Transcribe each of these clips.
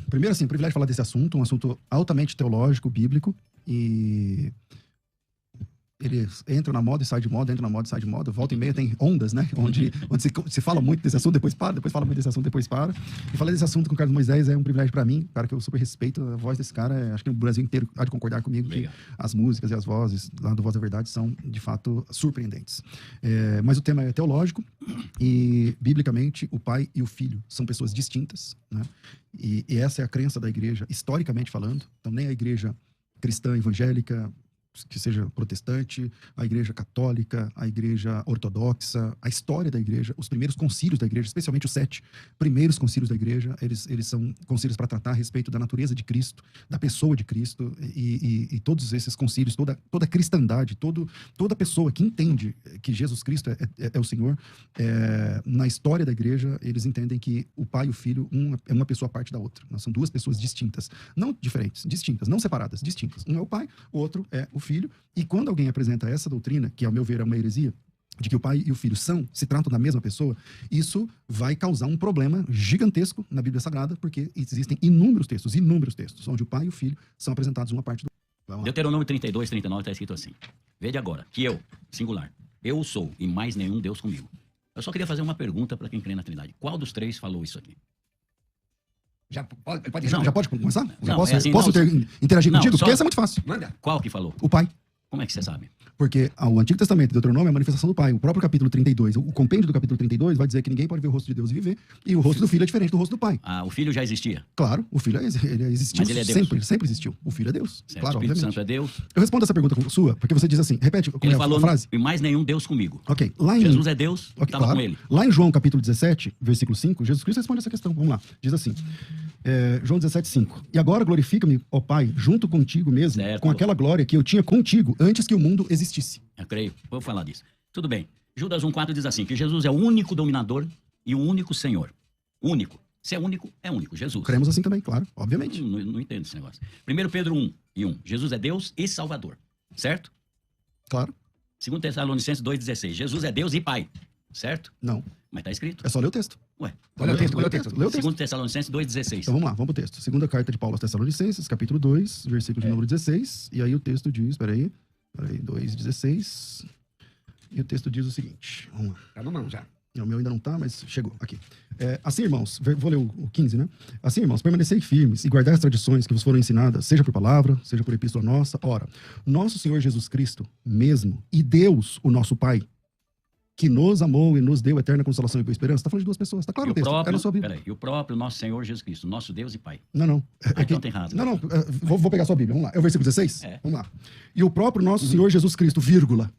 Primeiro, assim, privilégio de falar desse assunto, um assunto altamente teológico, bíblico, e ele entra na moda e sai de moda, entra na moda e sai de moda, volta e meia tem ondas, né, onde se fala muito desse assunto, depois para, depois fala muito desse assunto, depois para, e falar desse assunto com o Carlos Moisés é um privilégio para mim, cara que eu super respeito, a voz desse cara, acho que o Brasil inteiro há de concordar comigo que as músicas e as vozes lá do Voz da Verdade são, de fato, surpreendentes. Mas o tema é teológico, e, biblicamente, o pai e o filho são pessoas distintas, né, e essa é a crença da igreja, historicamente falando, então nem a igreja cristã evangélica, que seja protestante, a igreja católica, a igreja ortodoxa, a história da igreja, os primeiros concílios da igreja, especialmente os 7 primeiros concílios da igreja, eles são concílios para tratar a respeito da natureza de Cristo, da pessoa de Cristo, e todos esses concílios, toda a cristandade, toda pessoa que entende que Jesus Cristo é o Senhor, na história da igreja, eles entendem que o pai e o filho, é uma pessoa à parte da outra. São duas pessoas distintas, não diferentes, distintas, não separadas, distintas. Um é o pai, o outro é o filho, e quando alguém apresenta essa doutrina, que ao meu ver é uma heresia, de que o pai e o filho se tratam da mesma pessoa, isso vai causar um problema gigantesco na Bíblia Sagrada, porque existem inúmeros textos, onde o pai e o filho são apresentados uma parte do... Deuteronômio 32, 39 está escrito assim: vede agora, que eu, singular, eu sou, e mais nenhum Deus comigo. Eu só queria fazer uma pergunta para quem crê na Trindade. Qual dos três falou isso aqui? Já pode começar? Não, posso assim, interagir contigo? Só... Porque essa é muito fácil. Manda. Qual que falou? O pai. Como é que você sabe? Porque o Antigo Testamento, Deuteronômio, é a manifestação do Pai. O próprio capítulo 32, o compêndio do capítulo 32 vai dizer que ninguém pode ver o rosto de Deus e viver, e o rosto do filho é diferente do rosto do pai. O filho já existia? Claro, o filho ele existiu. Mas ele é Deus? Sempre existiu. O filho é Deus. Certo. Claro, o Espírito obviamente. Santo é Deus? Eu respondo essa pergunta sua, porque você diz assim, repete ele falou, a frase. E mais nenhum Deus comigo. Ok. Jesus é Deus, estava claro. com ele. Lá em João capítulo 17, versículo 5, Jesus Cristo responde essa questão. Vamos lá. Diz assim, João 17, 5. E agora glorifica-me, ó Pai, junto contigo mesmo, certo. com aquela glória que eu tinha contigo antes que o mundo existisse. Eu creio, vou falar disso. Tudo bem. Judas 1,4 diz assim, que Jesus é o único dominador e o único Senhor. Único. Se é único. Jesus. Cremos assim também, claro, obviamente. Não entendo esse negócio. 1 Pedro 1:1. Jesus é Deus e Salvador. Certo? Claro. 2 Tessalonicenses 2,16. Jesus é Deus e Pai. Certo? Não. Mas está escrito. É só ler o texto. Ué. Lê o texto. 2 Tessalonicenses 2,16. Então vamos lá, vamos pro texto. Segunda carta de Paulo aos Tessalonicenses, capítulo 2, versículo de número 16. E aí o texto diz, peraí, 2,16. E o texto diz o seguinte. Vamos lá. Tá no mão já. O meu ainda não tá, mas chegou aqui. Assim, irmãos, vou ler o 15, né? Assim, irmãos, permanecei firmes e guardai as tradições que vos foram ensinadas, seja por palavra, seja por epístola nossa. Ora, nosso Senhor Jesus Cristo mesmo, e Deus, o nosso Pai, que nos amou e nos deu eterna consolação e boa esperança. Está falando de duas pessoas, está claro o texto. E o próprio nosso Senhor Jesus Cristo, nosso Deus e Pai. Não. Então tem errado. Não. Vou pegar a sua Bíblia, vamos lá. É o versículo 16? Vamos lá. E o próprio nosso Senhor Jesus Cristo, vírgula.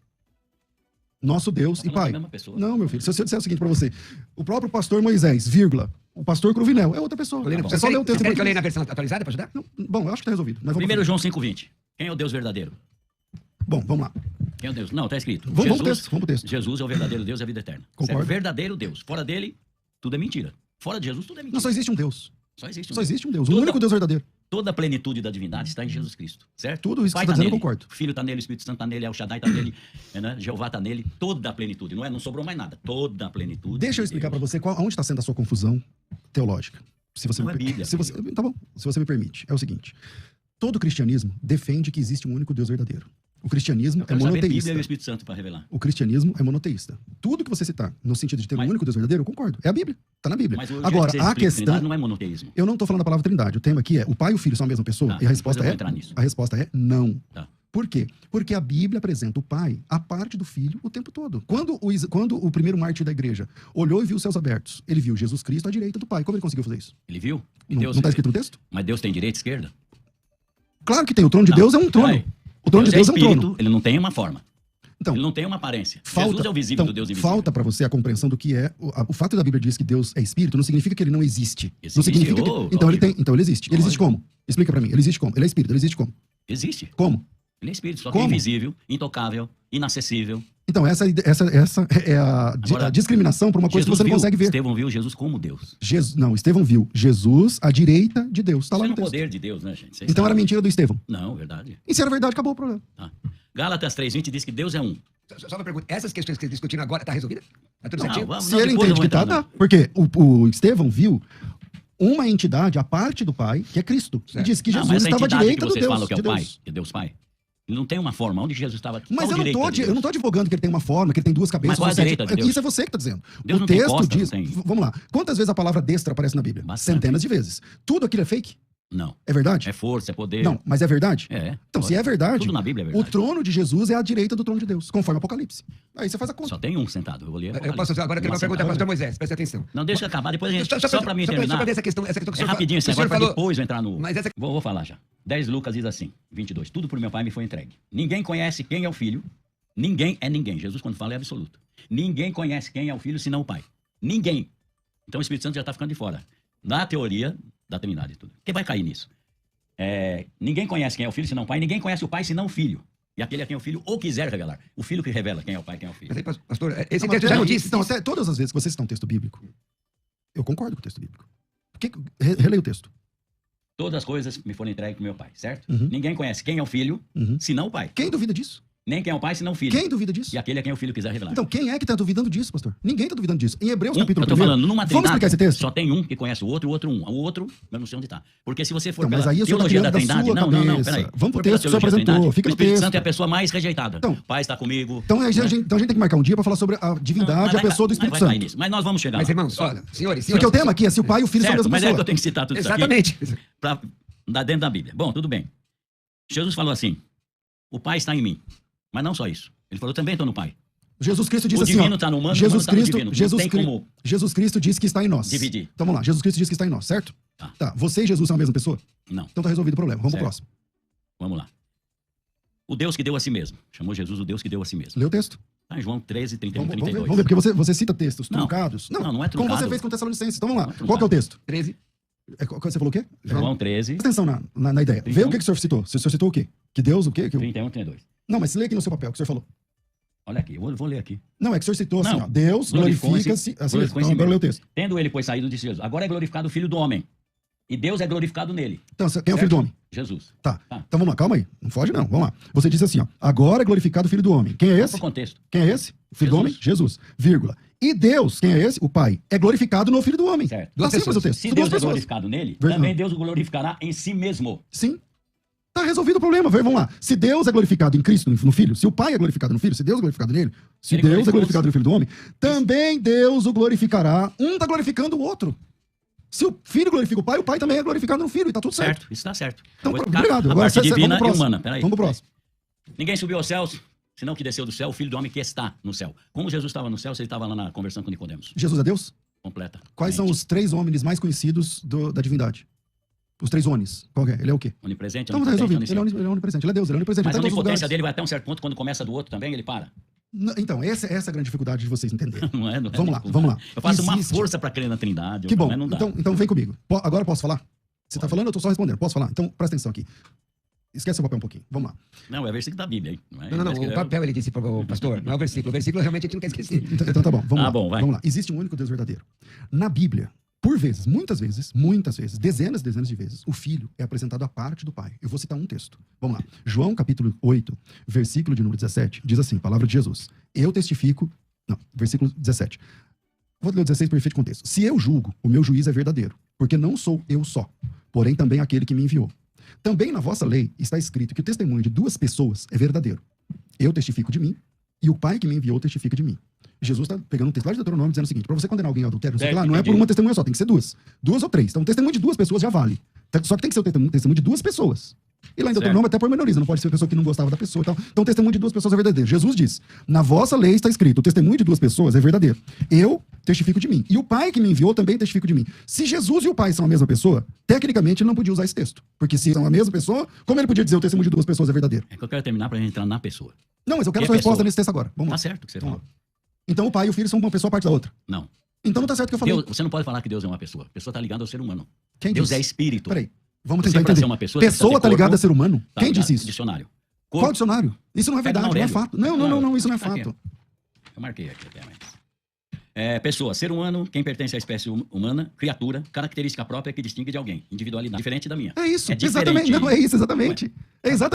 Nosso Deus e Pai. Não, meu filho. Se eu disser o seguinte para você. O próprio pastor Moisés, vírgula. O pastor Cruvinel é outra pessoa. É só ler o texto. Você quer que eu leia na versão atualizada para ajudar? Não, bom, eu acho que está resolvido. 1 João 5,20. Quem é o Deus verdadeiro? Bom, vamos lá. Quem é o Deus? Não, está escrito. Vamos pro texto. Jesus é o verdadeiro Deus e a vida eterna. Concordo. É o verdadeiro Deus. Fora dele, tudo é mentira. Fora de Jesus, tudo é mentira. Não, só existe um Deus. Só existe um Deus. O único Deus verdadeiro. Toda a plenitude da divindade está em Jesus Cristo, certo? Tudo isso que você está dizendo, eu concordo. O Filho está nele, o Espírito Santo está nele, El Shaddai está nele, né? Jeová está nele, toda a plenitude, não sobrou mais nada, toda a plenitude. Deixa eu explicar para você onde está sendo a sua confusão teológica. Se você não é Bíblia. Tá bom, se você me permite. É o seguinte, todo cristianismo defende que existe um único Deus verdadeiro. O cristianismo é monoteísta. Bíblia e o Espírito Santo para revelar. O cristianismo é monoteísta. Tudo que você citar no sentido de ter um único Deus verdadeiro, eu concordo. É a Bíblia. Está na Bíblia. Mas agora, a questão não é monoteísmo. Eu não estou falando da palavra trindade. O tema aqui é o pai e o filho são a mesma pessoa? E a resposta é não. Tá. Por quê? Porque a Bíblia apresenta o pai a parte do filho o tempo todo. Quando o primeiro mártir da igreja olhou e viu os céus abertos, ele viu Jesus Cristo à direita do pai. Como ele conseguiu fazer isso? Ele viu? Não está escrito no texto? Mas Deus tem direita e esquerda? Claro que tem. O trono de Deus é um trono. O trono de Deus é um trono. Ele não tem uma forma. Então, ele não tem uma aparência. Jesus é o visível do Deus invisível. Falta para você a compreensão do que é... O fato da Bíblia diz que Deus é espírito não significa que ele não existe. Não significa que... Então ele existe. Ele existe como? Explica para mim. Ele existe como? Ele é espírito. Ele existe como? Existe. Como? Ele é espírito, só que é invisível, intocável, inacessível. Então, essa é a discriminação por uma coisa que você não consegue ver. Estevão viu Jesus como Deus. Estevão viu Jesus à direita de Deus. Está lá no texto. É o poder de Deus, né, gente? Então era mentira do Estevão. Não, verdade. E se era verdade, acabou o problema. Gálatas 3:20 diz que Deus é um. Só uma pergunta. Essas questões que eles discutiram agora, tá resolvida? Tá tudo certinho? Se ele entende que tá. Porque o Estevão viu uma entidade, a parte do Pai, que é Cristo. E diz que Não, Jesus mas essa estava à entidade direita que do vocês Deus. falam que é de o Pai, Deus. que é Deus Pai. Ele não tem uma forma. Onde Jesus estava? Mas Qual eu direita de não Deus? tô advogando que ele tem uma forma, que ele tem duas cabeças. Mas qual é a você- direita de Deus? Isso é você que está dizendo. Deus O não tem texto costa, diz... não tem- Vamos lá. Quantas vezes a palavra destra aparece na Bíblia? Bastante. Centenas de vezes. Tudo aquilo é fake? Não. É verdade? É força, é poder. Não, mas é verdade? É. Então, se é verdade, Tudo na Bíblia é o verdade. trono de Jesus é à direita do trono de Deus, conforme Apocalipse. Aí você faz a conta. Só tem um sentado. Eu vou ler. Eu Apocalipse. posso agora quero uma pergunta sentado. para o pastor Moisés, preste atenção. Não, deixa eu acabar, depois a gente... Só para mim Só terminar. para ver essa questão que o É senhor rapidinho esse o senhor negócio para falou. depois eu entrar no... Mas essa Vou falar já. 10 Lucas diz assim, 22. Tudo por meu Pai me foi entregue. Ninguém conhece quem é o Filho. Ninguém é ninguém. Jesus, quando fala, é absoluto. Ninguém conhece quem é o Filho, senão o Pai. Ninguém. Então o Espírito Santo já está ficando de fora. Na teoria da Trindade e tudo. Quem vai cair nisso? Ninguém conhece quem é o Filho, senão o Pai. Ninguém conhece o Pai, senão o Filho. E aquele a quem o Filho ou quiser revelar. O Filho que revela quem é o Pai, quem é o Filho. Mas aí, pastor, esse Não, texto mas já não peraí, diz. então, até todas as vezes que vocês citam um texto bíblico, eu concordo com o texto bíblico. Releia o texto. Todas as coisas me foram entregues pro meu Pai, certo? Uhum. Ninguém conhece quem é o Filho, Uhum. senão o Pai. Quem duvida disso? Nem quem é o Pai, senão o Filho. Quem duvida disso? E aquele a quem o Filho quiser revelar. Então, quem é que está duvidando disso, pastor? Ninguém está duvidando disso. Em Hebreus, eu capítulo tô 1. falando, numa Vamos trindade, explicar esse texto? só tem um que conhece o outro um. O outro, eu não sei onde está. Porque se você for Então, mas pela aí o senhor tá teologia tirando da da Trindade... sua Não, cabeça. peraí. Vamos pro For pela texto que o senhor teologia da apresentou. Trindade, Fica o no Espírito texto. Santo é a pessoa mais rejeitada. Então, o Pai está comigo. Então, a gente tem que marcar um dia para falar sobre a divindade e a pessoa do Espírito vai cair Santo. nisso. Mas nós vamos chegar Mas, lá. irmãos, olha, senhores. Porque o tema aqui é se o pai e o filho são a Certo, mesma mas é que eu pessoa. tenho que citar tudo isso aqui. Exatamente. Para dar dentro da Bíblia. Bom, tudo bem. Jesus falou assim, o Pai está em mim. Mas não só isso. Ele falou, também estou no Pai. Jesus Cristo diz O assim, divino ó, está no humano, Jesus o humano está no Cristo, divino. Não Jesus, tem como Jesus Cristo diz que está em nós. dividir. Então vamos lá, Jesus Cristo diz que está em nós, certo? Tá. Você e Jesus são a mesma pessoa? Não, Então tá resolvido o problema. Vamos pro Certo. próximo. vamos lá. O Deus que deu a si mesmo. Chamou Jesus o Deus que deu a si mesmo. Lê o texto. Tá em João 13, 31, Vamos ver, 32. vamos ver, porque você cita textos Não. truncados. Não, não é Como truncado. você fez com Tessalonicenses. Então vamos lá. Não é Qual que é o texto? 13. Você falou o quê? João 13, Presta atenção na ideia. Vê o que o senhor citou. O senhor citou o quê? Que Deus, o quê? 31, 32. Não, mas lê aqui no seu papel o que o senhor falou. Olha aqui, eu vou ler aqui. Não, é que o senhor citou assim, Não. ó. Deus glorifica-se. Assim, glorificou em então, si agora lê mesmo. o texto. Tendo ele, pois, saído, disse Jesus, agora é glorificado o Filho do Homem. E Deus é glorificado nele. Então, quem é o filho do homem? Jesus. Tá. Tá. Então vamos lá, calma aí. Não foge, não. Vamos lá. Você disse assim, ó. Agora é glorificado o filho do homem. Quem é Vamos esse? pro contexto. Quem é esse? O filho do Jesus. homem? Jesus. Vírgula. E Deus, quem é esse? O Pai. É glorificado no filho do homem. Certo. Tá Duas simples pessoas. o texto. Se Duas Deus é pessoas. glorificado nele, Verdade. também Deus o glorificará em si mesmo. Sim. Tá resolvido o problema. Vamos lá. Se Deus é glorificado em Cristo, no Filho, se o Pai é glorificado no Filho, se Deus é glorificado nele, se Ele Deus é glorificou glorificado no Filho do Homem, também Deus o glorificará. Um tá glorificando o outro. Se o Filho glorifica o Pai também é glorificado no Filho, e tá tudo certo. Certo, isso está certo. Então, Eu vou explicar obrigado. A Agora, parte divina vamos pro e próximo. humana. Peraí. Vamos pro próximo. Ninguém subiu aos céus, senão que desceu do céu, o Filho do Homem que está no céu. Como Jesus estava no céu, você estava lá conversando com Nicodemos. Jesus é Deus? Completa. Quais são os 3 homens mais conhecidos da divindade? Os 3 onis. Qual que é? Ele é o quê? Onipresente, Então tá onipotente, resolvido. Ele é onipresente. Ele é Deus, ele é onipresente. Mas Ele a tá em todos os onipotência lugares. dele vai até um certo ponto, quando começa do outro também, ele para. Então, essa é a grande dificuldade de vocês entenderem. Não é? Vamos lá. Eu faço uma Existe. força para crer na Trindade. Que bom. Mas não dá. Então vem comigo. Agora posso falar? Você tá falando, eu tô só respondendo. Posso falar? Então presta atenção aqui. Esquece seu papel um pouquinho. Vamos lá. Não, é versículo da Bíblia, hein? Não. O papel ele disse para o pastor, não é o versículo. O versículo realmente a gente não quer esquecer. Então tá bom. Vamos lá. Bom, vai. Vamos lá. Existe um único Deus verdadeiro. Na Bíblia, por vezes, muitas vezes, dezenas de vezes, o Filho é apresentado à parte do Pai. Eu vou citar um texto. Vamos lá. João, capítulo 8, versículo de número 17, diz assim, palavra de Jesus. Eu testifico... Não, versículo 17. Vou ler o 16 para efeito de contexto. Se eu julgo, o meu juízo é verdadeiro, porque não sou eu só, porém também aquele que me enviou. Também na vossa lei está escrito que o testemunho de 2 pessoas é verdadeiro. Eu testifico de mim, e o Pai que me enviou testifica de mim. Jesus está pegando um texto lá de Deuteronômio dizendo o seguinte, para você condenar alguém ao adultério, não sei o que lá, não é por uma testemunha só, tem que ser 2. 2 ou 3. Então o testemunho de 2 pessoas já vale. Só que tem que ser o testemunho de 2 pessoas. E lá em Deuteronômio até pormenoriza, não pode ser a pessoa que não gostava da pessoa e tal. Então o testemunho de 2 pessoas é verdadeiro. Jesus diz, na vossa lei está escrito, o testemunho de 2 pessoas é verdadeiro. Eu testifico de mim. E o Pai que me enviou também testifica de mim. Se Jesus e o Pai são a mesma pessoa, tecnicamente ele não podia usar esse texto. Porque se são a mesma pessoa, como ele podia dizer o testemunho de 2 pessoas é verdadeiro? É que eu quero terminar para a gente entrar na pessoa. Não, mas eu quero Que a sua resposta pessoa? nesse texto agora. Vamos Tá lá. certo o que você Vamos falou. lá. Então o Pai e o Filho são uma pessoa a parte da outra. Não. Então não tá certo o que eu falei. Deus, você não pode falar que Deus é uma pessoa. A pessoa está ligada ao ser humano. Quem Deus disse? é espírito. Peraí, vamos Você, tentar pra entender. ser uma pessoa, você Pessoa precisa tá ter ligada corpo. a ser humano? Tá Quem ligado? disse isso? Dicionário. Qual dicionário? Isso não é Pega verdade, na não é Aurélio. fato. Não, isso não é Tá aqui. fato. Eu marquei aqui até, mas... pessoa, ser humano, quem pertence à espécie humana, criatura, característica própria que distingue de alguém. Individualidade diferente da minha. É isso, É diferente. exatamente. Não, é isso, exatamente. É exatamente.